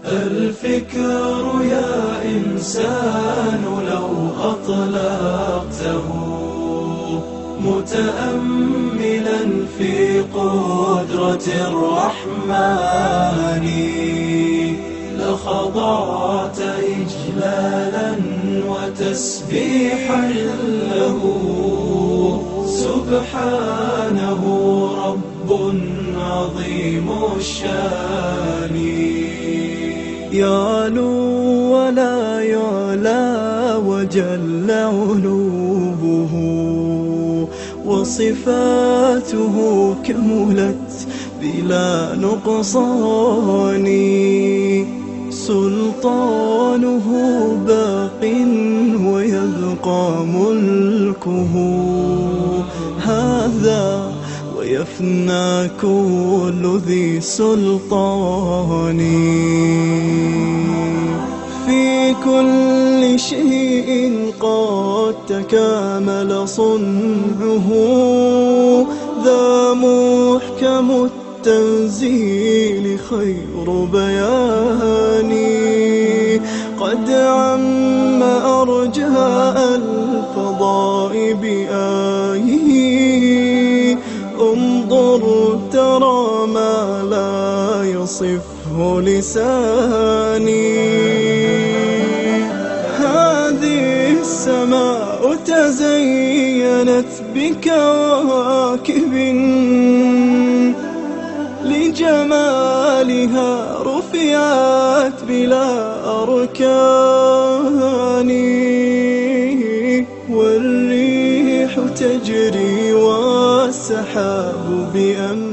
الفكر يا إنسان لو أطلقته متأملا في قدرة الرحمن لخضعت إجلالا وتسبيحا له. سبحانه رب عظيم الشان يعلو ولا يعلى وجل علوه وصفاته كملت بلا نقصان. سلطانه باق ويبقى ملكه هذا ويفنى كل ذي سلطان. في كل شيء قد تكامل صنعه ذا محكم التنزيل خير بيان. قد عم أرجاء الفضاء بآيه انظر ترى ما لا يصفه لساني. هذه السماء تزينت بكواكب لجمالها رفعت بلا أركان. والريح تجري والسحاب بأمر